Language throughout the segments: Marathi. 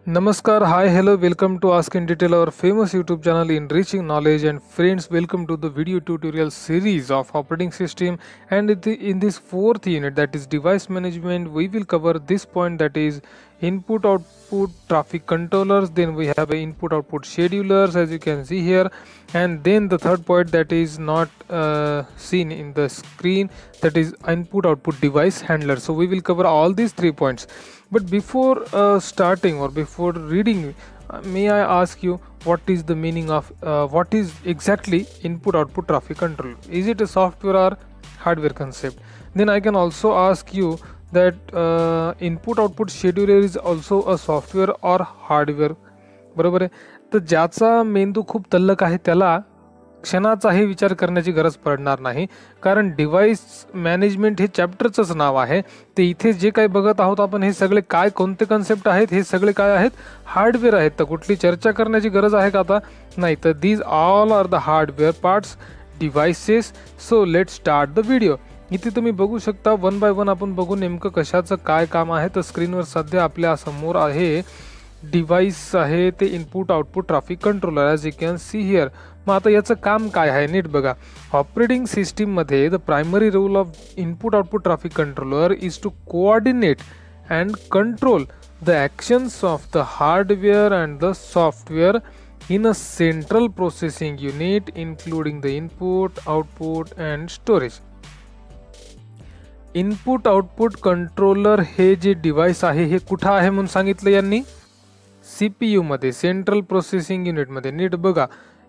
Namaskar, hi, hello, welcome to Ask in Detail, our famous YouTube channel enriching knowledge. And friends, welcome to the video tutorial series of operating system. And in this fourth unit, that is device management, we will cover this point, that is input output traffic controllers. Then we have a input output schedulers, as you can see here. And then the third point that is not seen in the screen, that is input output device handler. So we will cover all these 3 points. But before starting or before reading, may I ask you what is the meaning of what is exactly input output traffic control? Is it a software or hardware concept? Then I can also ask you that input output scheduler is also a software or hardware. बरोबर आहे. तर ज्याचा मेंदू खूप तल्लक आहे त्याला क्षणाचाही विचार करण्याची गरज पडणार नाही, कारण डिव्हाइस मॅनेजमेंट हे चॅप्टरचंच नाव आहे. ते इथे जे काही बघत आहोत आपण हे सगळे काय कोणते कन्सेप्ट आहेत, हे सगळे काय आहेत, हार्डवेअर आहेत. तर कुठली चर्चा करण्याची गरज आहे का आता? नाही. तर these all are the hardware parts devices. So let start the video. इथे तुम्ही बघू शकता वन बाय वन आपण बघू नेमकं कशाचं काय काम आहे. तर स्क्रीनवर सध्या आपल्या समोर आहे डिव्हाइस आहे ते input output traffic controller, as you can see here. मग आता याचं काम काय आहे नीट बघा. ऑपरेटिंग सिस्टीममध्ये the primary role of input output traffic controller is to coordinate and control the actions of the hardware and the software in a central processing unit including the input, output and storage. Input output controller हे जे डिव्हाइस आहे हे कुठं आहे म्हणून सांगितलं यांनी? CPU मध्ये, सेंट्रल प्रोसेसिंग युनिटमध्ये. नीट बघा,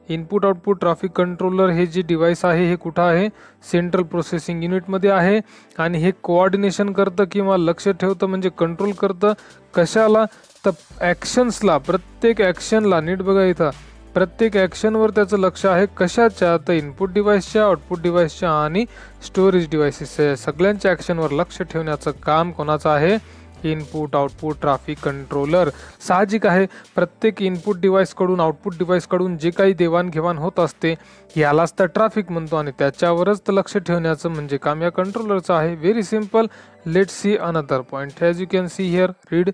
इनपुट आउटपुट ट्रॅफिक कंट्रोलर हे जे डिव्हाइस आहे हे कुठं आहे? सेंट्रल प्रोसेसिंग युनिटमध्ये आहे. आणि हे कोऑर्डिनेशन करतं किंवा लक्ष ठेवतं म्हणजे कंट्रोल करतं कशाला? तर ॲक्शन्सला, प्रत्येक ॲक्शनला. नीट बघा इथं प्रत्येक ॲक्शनवर त्याचं लक्ष आहे. कशाच्या? तर इनपुट डिव्हाइसच्या, आउटपुट डिव्हाइसच्या आणि स्टोरेज डिव्हाइसेसच्या सगळ्यांच्या ॲक्शनवर लक्ष ठेवण्याचं काम कोणाचं आहे? Input output traffic controller. साहजिक आहे, प्रत्येक इनपुट डिव्हाइसकडून आउटपुट डिव्हाइसकडून जे काही देवाणघेवाण होत असते यालाच तर ट्रॅफिक म्हणतो आणि त्याच्यावरच तर लक्ष ठेवण्याचं म्हणजे काम या कंट्रोलरचं आहे. Very simple. Let see another point. As you can see here, read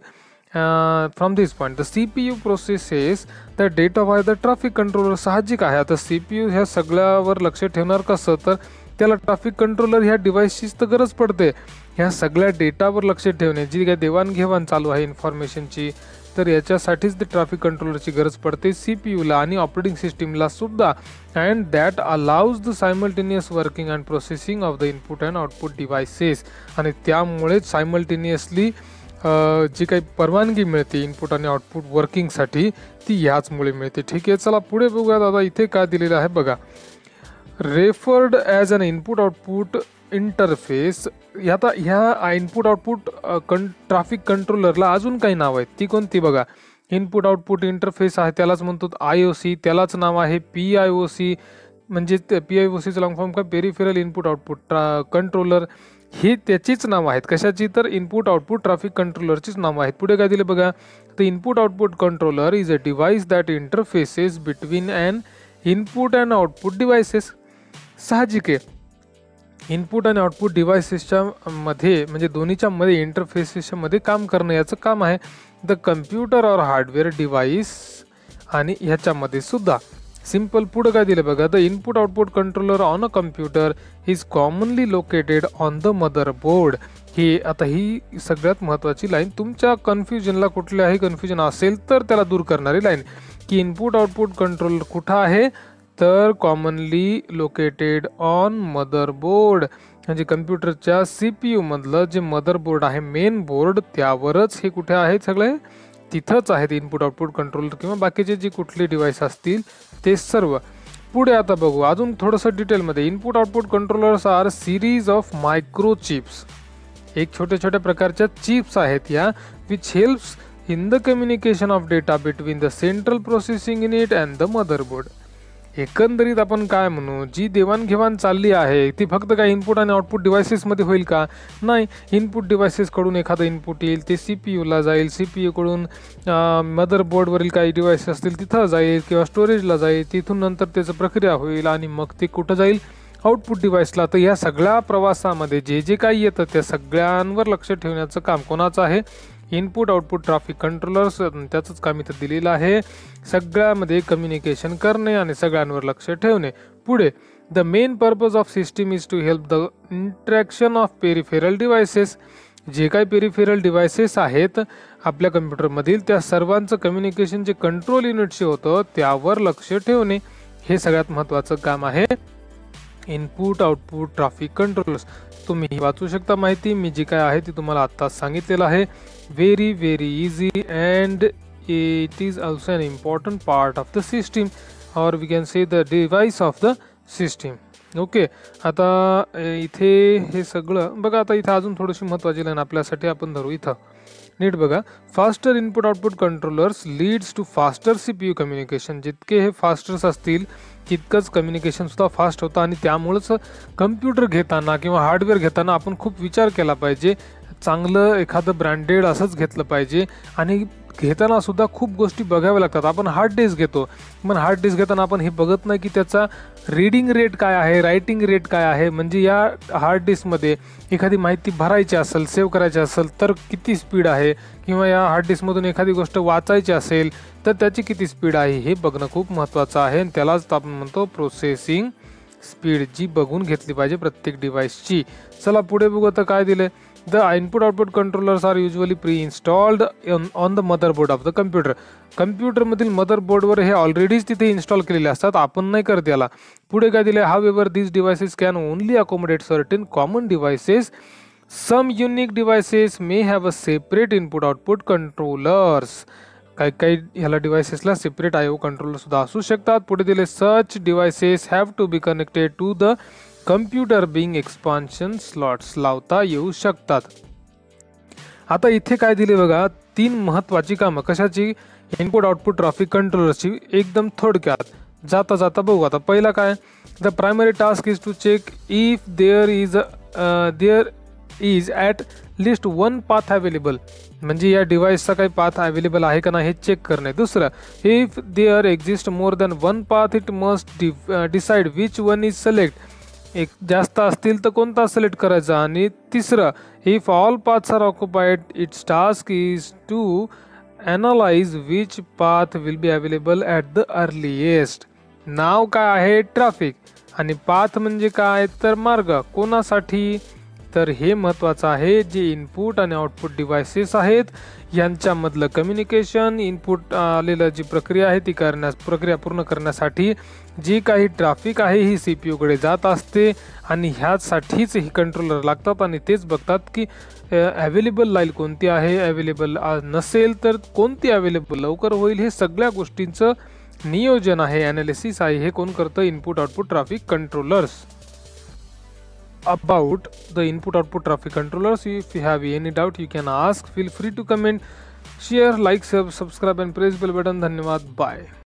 from this point. The CPU processes the data by the traffic controller. साहजिक आहे. आता CPU ह्या सगळ्यावर लक्ष ठेवणार कसं? तर त्याला ट्रॅफिक कंट्रोलर ह्या डिव्हाइसचीच तर गरज पडते. ह्या सगळ्या डेटावर लक्ष ठेवणे, जी काही देवाणघेवाण चालू आहे इन्फॉर्मेशनची, तर याच्यासाठीच ते ट्रॅफिक कंट्रोलरची गरज पडते CPUला आणि ऑपरेटिंग सिस्टीमला सुद्धा. And that allows the simultaneous working and processing of the input and output devices. आणि त्यामुळेच सायमल्टेनियसली जी काही परवानगी मिळते इनपुट आणि आउटपुट वर्किंगसाठी ती ह्याचमुळे मिळते. ठीक आहे, चला पुढे बघूयात. आता इथे काय दिलेलं आहे बघा. Referred as an input output interface. आता ह्या इनपुट आउटपुट ट्रॅफिक कंट्रोलरला अजून काही नाव आहेत. ती कोणती बघा? इनपुट आउटपुट इंटरफेस आहे, त्यालाच म्हणतो IOC. त्यालाच नाव आहे PIOC. म्हणजे PIOCचं लॉंग फॉर्म काय? Peripheral input output controller. हे त्याचीच नाव आहेत. कशाची? तर इनपुट आउटपुट ट्रॅफिक कंट्रोलरचीच नाव आहेत. पुढे काय दिले बघा. तर input output controller is a device that interfaces between and input and output devices. साहजिक आहे, इनपुट आणि आउटपुट डिव्हाइसेसच्या मध्ये म्हणजे दोन्हीच्या मध्ये इंटरफेसेसच्या मध्ये काम करणं याचं काम आहे. The computer or hardware device आणि ह्याच्यामध्ये सुद्धा. सिंपल. पुढे काय दिलं बघा. The input output controller on a computer is commonly located on the motherboard. ही आता ही सगळ्यात महत्त्वाची लाईन. तुमच्या कन्फ्युजनला कुठल्याही कन्फ्युजन असेल तर त्याला दूर करणारी लाईन, की इनपुट आउटपुट कंट्रोलर कुठं आहे? तर कॉमनली लोकेटेड ऑन मदरबोर्ड. म्हणजे कम्प्युटरच्या CPU मधलं जे मदरबोर्ड आहे, मेन बोर्ड, त्यावरच हे कुठे आहेत? सगळे तिथंच आहेत इनपुट आउटपुट कंट्रोलर किंवा बाकीचे जे कुठले डिव्हाइस असतील ते सर्व. पुढे आता बघू अजून थोडंसं डिटेलमध्ये. Input output controllers are series of micro chips. एक छोट्या छोट्या प्रकारच्या चिप्स आहेत या, which helps in the communication of data between the central processing unit and the motherboard. एकंदरीत आपण काय म्हणू, जी देवाणघेवाण चालली आहे ती फक्त काय इनपुट आणि आउटपुट डिव्हाइसेसमध्ये होईल का? नाही. इनपुट डिव्हाइसेसकडून एखादं इनपुट येईल, ते CPUला जाईल, CPUकडून मदरबोर्डवरील काही डिव्हाइस असतील तिथं जाईल किंवा स्टोरेजला जाईल, तिथून नंतर त्याचं प्रक्रिया होईल आणि मग ते कुठं जाईल? आउटपुट डिव्हाइसला. तर या सगळ्या प्रवासामध्ये जे जे काही येतं त्या सगळ्यांवर लक्ष ठेवण्याचं काम कोणाचं आहे? इनपुट आउटपुट ट्रॅफिक कंट्रोलर्स त्याचंच काम इथं दिलेलं आहे. सगळ्यामध्ये कम्युनिकेशन करणे आणि सगळ्यांवर लक्ष ठेवणे. पुढे the main purpose of system is to help the interaction of peripheral devices. जे काही पेरिफेरल डिव्हायसेस आहेत आपल्या कम्प्युटरमधील त्या सर्वांचं कम्युनिकेशन जे कंट्रोल युनिटशी होतं त्यावर लक्ष ठेवणे हे सगळ्यात महत्त्वाचं काम आहे. इनपुट आउटपुट ट्रॅफिक कंट्रोलर्स तुम्ही वाचू शकता माहिती. मी जी काय आहे ती तुम्हाला आत्ताच सांगितलेलं आहे. Very very easy and it is also an important part of the system और we can say the device of the system. Okay, आता इथे हे सगळं बघा. आता इथं अजून थोडीशी महत्त्वाची लाईन आपल्यासाठी आपण धरू. इथं नीट बघा. Faster input output controllers leads to faster CPU communication. जितके हे फास्टर्स असतील तितकंच कम्युनिकेशन सुद्धा फास्ट होतं आणि त्यामुळेच कम्प्युटर घेताना किंवा हार्डवेअर घेताना आपण खूप विचार केला पाहिजे. चांगलं एखादं ब्रँडेड असंच घेतलं पाहिजे आणि घेताना सुद्धा खूप गोष्टी बघाव्या लागतात. आपण हार्ड डिस्क घेतो, पण हार्ड डिस्क घेताना आपण हे बघत नाही की त्याचा रीडिंग रेट काय आहे, रायटिंग रेट काय आहे. म्हणजे या हार्ड डिस्कमध्ये एखादी माहिती भरायची असेल, सेव्ह करायची असेल तर किती स्पीड आहे, किंवा या हार्ड डिस्कमधून एखादी गोष्ट वाचायची असेल तर त्याची किती स्पीड आहे हे बघणं खूप महत्त्वाचं आहे. आणि त्यालाच आपण म्हणतो प्रोसेसिंग स्पीड, जी बघून घेतली पाहिजे प्रत्येक डिव्हाइसची. चला पुढे बघू आता काय दिलं. The input output controllers are usually pre-installed on the motherboard of the computer. कम्प्युटरमधील मदरबोर्डवर हे ऑलरेडीच तिथे इन्स्टॉल केलेले असतात, आपण नाही करत याला. पुढे काय दिले. However, these devices can only accommodate certain common devices. Some unique devices may have a separate input output controllers. काही ह्याला डिव्हाइसेसला सेपरेट IO कंट्रोलर सुद्धा असू शकतात. पुढे दिले. Such devices have to be connected to the computer being expansion slots लावता येऊ शकतात. आता इथे काय दिले बघा. 3 महत्त्वाची कामं कशाची. इनपुट आउटपुट ट्रॅफिक कंट्रोलरची. एकदम थोडक्यात जाता जाता बघू. आता पहिला काय. The primary task is to check if there is at least 1 path available. म्हणजे या डिव्हाइसचा काही पाथ अवेलेबल आहे का नाही हे चेक करणे. दुसरं, if there exist more than 1 path it must decide which one is select. एक जास्त असतील तर कोणता सिलेक्ट करायचा. आणि तिसरं, if all paths are occupied its task is to analyse which path will be available at the earliest. नाव काय आहे. ट्रॅफिक. आणि पाथ म्हणजे काय तर मार्ग. कोणासाठी तर हे महत्त्वाचं आहे. जे इनपुट आणि आउटपुट डिव्हाइसेस आहेत यांच्यामधलं कम्युनिकेशन, इनपुट आलेलं जी प्रक्रिया आहे ती प्रक्रिया पूर्ण करण्यासाठी जी काही ट्रॅफिक आहे ही CPU जात असते. आणि ह्यासाठीच ही कंट्रोलर लागतात आणि तेच बघतात की अवेलेबल लाईन कोणती आहे, अवेलेबल नसेल तर कोणती अवेलेबल लवकर होईल. हे सगळ्या गोष्टींचं नियोजन आहे, ॲनालिसिस आहे. हे कोण करतं. Input output traffic controllers. About the input output traffic controllers, if you have any doubt you can ask. Feel free to comment, share, like, subscribe and press bell button. धन्यवाद. Bye.